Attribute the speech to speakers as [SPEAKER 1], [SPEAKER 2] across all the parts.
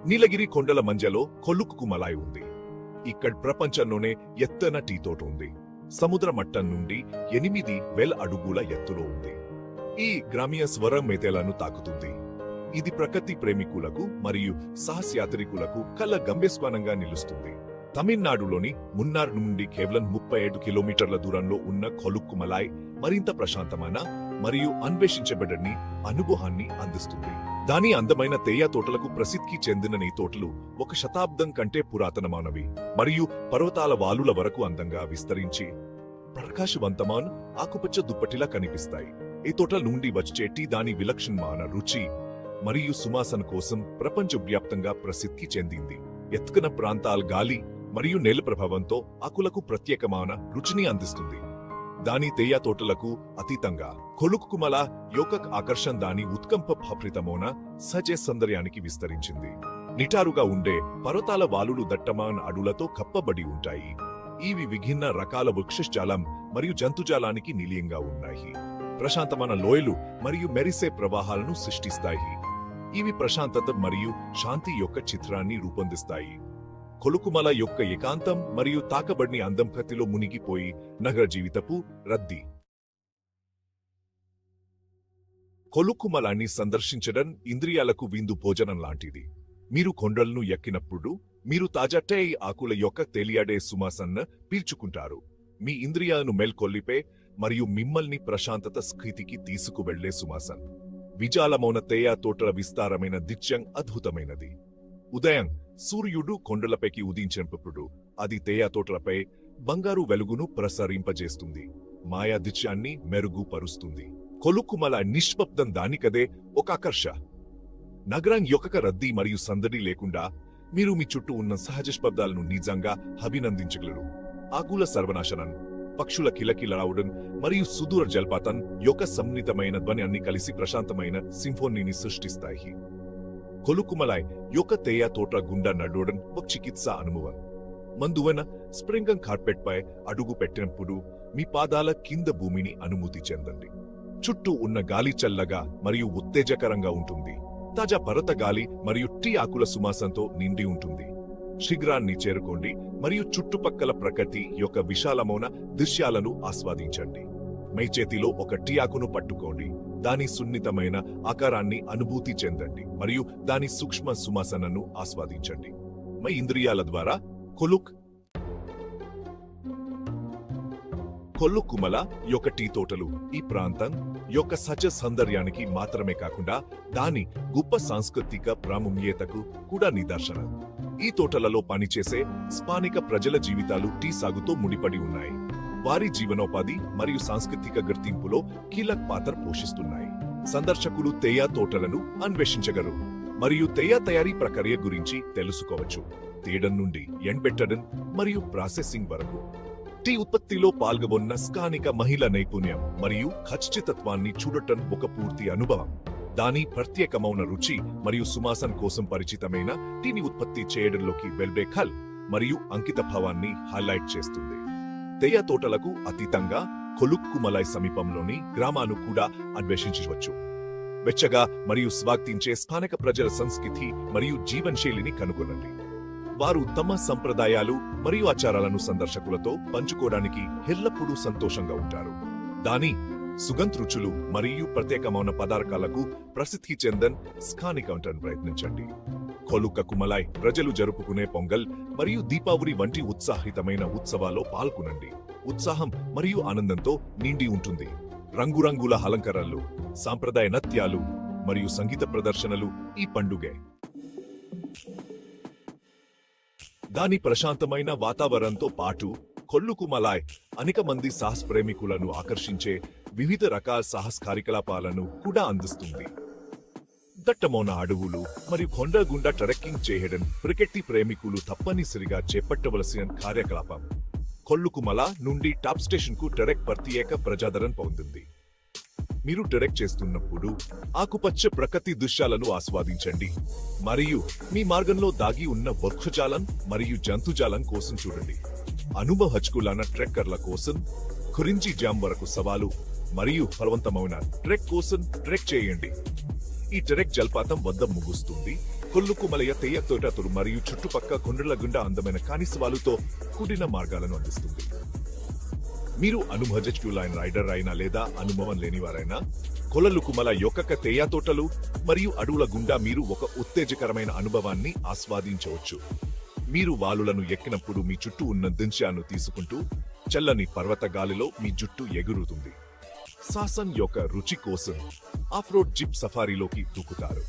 [SPEAKER 1] నీలగిరి కొండల మధ్యలో కొలుక్కుమలాయ్ ఉంది. ఇక్కడ ప్రపంచంలోనే ఎత్తైన టీ తోట ఉంది. సముద్ర మట్టం నుండి 8,000 అడుగుల ఎత్తులో ఉంది. ఈ గ్రామీయ స్వరం మేతేలను తాకుతుంది. ఇది ప్రకృతి ప్రేమికులకు మరియు సాహసయాత్రికులకు కళ్ళ గమ్యస్థానంగా నిలుస్తుంది. తమిళనాడులోని మున్నార్ నుండి కేవలం 37 కిలోమీటర్ల దూరంలో ఉన్న కొలుక్కుమలాయ్ మరింత ప్రశాంతమైన మరియు అన్వేషించబడని అనుభవాన్ని అందిస్తుంది. దాని అందమైన తేయ తోటలకు ప్రసిద్ధి చెందిన ఈ తోటలు 1 శతాబ్దం కంటే పురాతనమైనవి మరియు పర్వతాల వాలుల వరకు అందంగా విస్తరించి ప్రకాశవంతమైన ఆకుపచ్చ దుప్పటిలా కనిపిస్తాయి. ఈ తోటల నుండి వచ్చే టీ దాని విలక్షణమైన రుచి మరియు సువాసన కోసం ప్రపంచవ్యాప్తంగా ప్రసిద్ధి చెందింది. ఎత్తుకున్న ప్రాంతాల గాలి మరియు నేల ప్రభావంతో ఆకులకు ప్రత్యేకమైన రుచిని అందిస్తుంది. దాని తేయ తోటలకు అతీతంగా కొలుక్కుమల యొక్క ఆకర్షణ దాని ఉత్కంఠభరితమైన సహజ సౌందర్యానికి విస్తరించింది. నిటారుగా ఉండే పర్వతాల వాలులు దట్టమైన అడవులతో కప్పబడి ఉంటాయి. ఇవి విభిన్న రకాల వృక్షజాలం మరియు జంతుజాలానికి నిలయంగా ఉన్నాయి. ప్రశాంతమైన లోయలు మరియు మెరిసే ప్రవాహాలను సృష్టిస్తాయి. ఇవి ప్రశాంతత మరియు శాంతి యొక్క చిత్రాన్ని రూపొందిస్తాయి. కొలుక్కుమల యొక్క ఏకాంతం మరియు తాకబడిన అందం కత్తిలో మునిగిపోయి నగర జీవితపు రద్దీ. కొలుక్కుమలాన్ని సందర్శించడం ఇంద్రియాలకు విందు భోజనం లాంటిది. మీరు కొండలను ఎక్కినప్పుడు మీరు తాజా టీ ఆకుల యొక్క తెలియడే సువాసనను పీల్చుకుంటారు. మీ ఇంద్రియాలను మేల్కొల్లిపే మరియు మిమ్మల్ని ప్రశాంతత స్థితికి తీసుకువెళ్లే సువాసన. విశాలమైన తేయ తోటల విస్తారమైన దృశ్యం అద్భుతమైనది. ఉదయం సూర్యుడు కొండలపైకి ఉదయించినప్పుడు అది తేయ తోటలపై బంగారు వెలుగును ప్రసరింపజేస్తుంది. మాయా దృశ్యాన్ని మెరుగుపరుస్తుంది. కొలుక్కుమల నిశ్శబ్దం దానికదే ఒక ఆకర్ష. నగరం యొక్క రద్దీ మరియు సందడి లేకుండా మీరు మీ చుట్టూ ఉన్న సహజ శబ్దాలను నిజంగా అభినందించగలరు. ఆకుల సర్వనాశనం, పక్షుల కిలకిల రావడం మరియు సుదూర జలపాతం యొక్క సమ్మిళితమైన ధ్వని అన్ని కలిసి ప్రశాంతమైన సింఫోనీని సృష్టిస్తాయి. కొలుక్కుమలాయ్ యొక్క తేయ తోట గుండా నడవడం ఒక చికిత్సా అనుభవం. మందువన స్ప్రింగం కార్పెట్ పై అడుగు పెట్టినప్పుడు మీ పాదాల కింద భూమిని అనుభూతి చెందండి. చుట్టూ ఉన్న గాలి చల్లగా మరియు ఉత్తేజకరంగా ఉంటుంది. తాజా పర్వత గాలి మరియు టీ ఆకుల సువాసనతో నిండి ఉంటుంది. శిఖరాన్ని చేరుకోండి మరియు చుట్టుపక్కల ప్రకృతి యొక్క విశాలమైన దృశ్యాలను ఆస్వాదించండి. మీ చేతిలో ఒక టీ ఆకును పట్టుకోండి. దాని సున్నితమైన ఆకారాన్ని అనుభూతి చెందండి మరియు దాని సూక్ష్మ సువాసనను ఆస్వాదించండి. మీ ఇంద్రియాల ద్వారా కొలుక్కుమల యొక్క టీ తోటలు ఈ ప్రాంతం యొక్క సహజ సౌందర్యానికి మాత్రమే కాకుండా దాని గొప్ప సాంస్కృతిక ప్రాముఖ్యతకు కూడా నిదర్శనం. ఈ తోటలలో పనిచేసే స్థానిక ప్రజల జీవితాలు టీ సాగుతో ముడిపడి ఉన్నాయి. వారి జీవనోపాధి మరియు సాంస్కృతిక గుర్తింపులో కీలక పాత్ర పోషిస్తున్నాయి. సందర్శకులు తేయ తోటలను అన్వేషించగలరు మరియు తేయ తయారీ ప్రక్రియ గురించి తెలుసుకోవచ్చు. తేయడం నుండి ఎండబెట్టడం మరియు ప్రాసెసింగ్ వరకు. టీ ఉత్పత్తిలో పాల్గొన్న స్థానిక మహిళ నైపుణ్యం మరియు ఖచ్చితత్వాన్ని చూడటం ఒక పూర్తి అనుభవం. దాని ప్రత్యేకమైన రుచి మరియు సువాసన కోసం పరిచితమైన టీని ఉత్పత్తి చేయడంలోకి వెళ్లే కళ మరియు అంకిత భావాన్ని హైలైట్ చేస్తుంది. తేయ తోటలకు అతీతంగా కొలుక్కుమలాయ్ సమీపంలోని గ్రామాలను కూడా అన్వేషించవచ్చు. వెచ్చగా మరియు స్వాగతించే స్థానిక ప్రజల సంస్కృతి మరియు జీవనశైలిని కనుగొనండి. వారు తమ సంప్రదాయాలు మరియు ఆచారాలను సందర్శకులతో పంచుకోవడానికి ఎల్లప్పుడూ సంతోషంగా ఉంటారు. దాని సుగంధ రుచులు మరియు ప్రత్యేకమైన పదార్థాలకు ప్రసిద్ధి చెందన్ స్థానిక ప్రయత్నించండి. కొలుక్కుమలాయ్ ప్రజలు జరుపుకునే పొంగల్ మరియు దీపావళి వంటి ఉత్సాహితమైన ఉత్సవాల్లో పాల్గొనండి. ఉత్సాహం మరియు ఆనందంతో నిండి ఉంటుంది. రంగురంగుల అలంకరణలు, సాంప్రదాయ నృత్యాలు మరియు సంగీత ప్రదర్శనలు ఈ పండుగే. దాని ప్రశాంతమైన వాతావరణంతో పాటు కొలుక్కుమలాయ్ అనేక మంది సాహస ప్రేమికులను ఆకర్షించే వివిధ రకాల సాహస కార్యకలాపాలను కూడా అందిస్తుంది. దట్టమైన అడవులు మరియు కొండ గుండా ట్రెక్కింగ్ చేయడం ప్రకృతి ప్రేమికులు తప్పనిసరిగా చేపట్టవలసిన కార్యకలాపం. కొలుక్కుమల నుండి టాప్ స్టేషన్ కు ట్రెక్ ప్రత్యేక ప్రజాదరణ పొందింది. మీరు ట్రెక్ చేస్తున్నప్పుడు ఆకుపచ్చ ప్రకృతి దృశ్యాలను ఆస్వాదించండి మరియు మీ మార్గంలో దాగి ఉన్న వృక్షజాలం మరియు జంతుజాలం కోసం చూడండి. అనుభవజ్ఞులైన ట్రెక్కర్ల కోసం కురించి జామ్ వరకు సవాలు మరియు ఫలవంతమైన ట్రెక్ కోసం ట్రెక్ చేయండి. ఈ ట్రెక్ జలపాతం వద్ద ముగుస్తుంది కొల్లుకుమలయ తెయ్య తోటలు మరియు చుట్టుపక్క కొండల గుండా అందమైన కానిసవాలుతో కూడిన మార్గాలను అందిస్తుంది. మీరు అనుభవజ్ఞులైన రైడర్ అయినా లేదా అనుభవం లేనివారైనా కొల్లుకుమల యొక్క తెయ్య తోటలు మరియు అడవుల గుండా మీరు ఒక ఉత్తేజకరమైన అనుభవాన్ని ఆస్వాదించవచ్చు. మీరు వాలులను ఎక్కినప్పుడు మీ చుట్టూ ఉన్న దృశ్యాన్ని తీసుకుంటూ చల్లని పర్వత గాలిలో మీ జుట్టు ఎగురుతుంది. సాహసం యొక్క రుచి కోసం ఆఫ్రోడ్ జిప్ సఫారీలోకి దూకుతారు.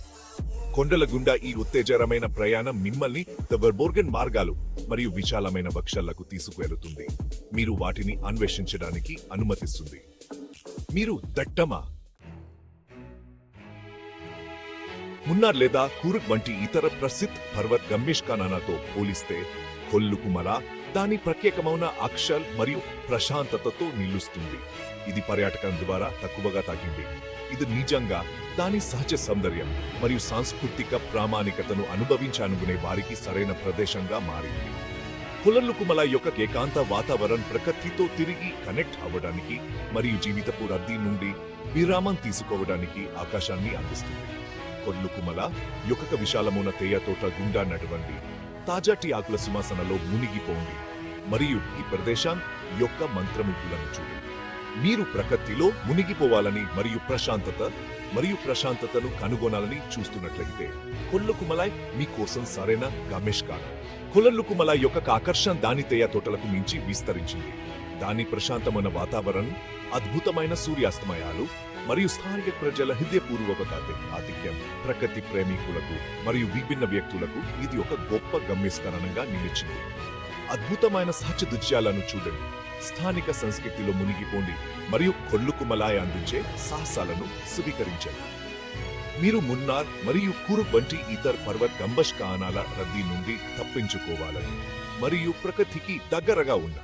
[SPEAKER 1] కొండల గుండా ఈ ఉత్తేజకరమైన ప్రయాణం మిమ్మల్ని వర్బోర్గన్ మార్గాలు మరియు విశాలమైన వృక్షాలకు తీసుకువెళుతుంది. మీరు వాటిని అన్వేషించడానికి అనుమతిస్తుంది. మీరు దట్టమా మున్నార్ లేదా కూర్గ్ వంటి ఇతర ప్రసిద్ధ పర్వత గమ్యస్థానాలతో పోలిస్తే కొల్లుకుమల దాని ప్రత్యేకమైన అక్షల్ మరియు ప్రశాంతతతో నిలుస్తుంది. ఇది పర్యాటకం ద్వారా తక్కువగా తగ్గింది. ఇది నిజంగా దాని సహజ సౌందర్యం మరియు సాంస్కృతిక ప్రామాణికతను అనుభవించాలనుకునే వారికి సరైన ప్రదేశంగా మారింది. కొల్లుకుమల యొక్క ఏకాంత వాతావరణం ప్రకృతితో తిరిగి కనెక్ట్ అవ్వడానికి మరియు జీవితపు రద్దీ నుండి విరామం తీసుకోవడానికి అవకాశాన్ని అందిస్తుంది. కొల్లుకుమల యొక్క విశాలమైన తెయ్య తోట గుండా నడవండి. తాజాటి ఆకుల సువాసనలో మునిగిపోండి మరియు ఈ ప్రదేశం యొక్క మంత్రముగ్ధులను చూడండి. మీరు ప్రకృతిలో మునిగిపోవాలని మరియు ప్రశాంతతను కనుగొనాలని చూస్తున్నట్లయితే కొల్లుకుమల మీకోసం సరైన గమ్యస్థానం. కొల్లుకుమల యొక్క ఆకర్షణ దాని తెయ్య తోటలకు మించి విస్తరించింది. దాని ప్రశాంతమైన వాతావరణం, అద్భుతమైన సూర్యాస్తమయాలు మరియు స్థానిక ప్రజల హృదయపూర్వక ఆతిథ్యం ప్రకృతి ప్రేమికులకు మరియు విభిన్న వ్యక్తులకు ఇది ఒక గొప్ప గమ్యస్థానంగా నిలిచింది. అద్భుతమైన సహజ దృశ్యాలను చూడండి, స్థానిక సంస్కృతిలో మునిగిపోండి మరియు కొల్లుకుమల అందించే సాహసాలను స్వీకరించండి. మీరు మున్నార్ మరియు కూర్గ్ వంటి ఇతర పర్వత గమ్యస్థానాల రద్దీ నుండి తప్పించుకోవాలని మరియు ప్రకృతికి దగ్గరగా ఉన్న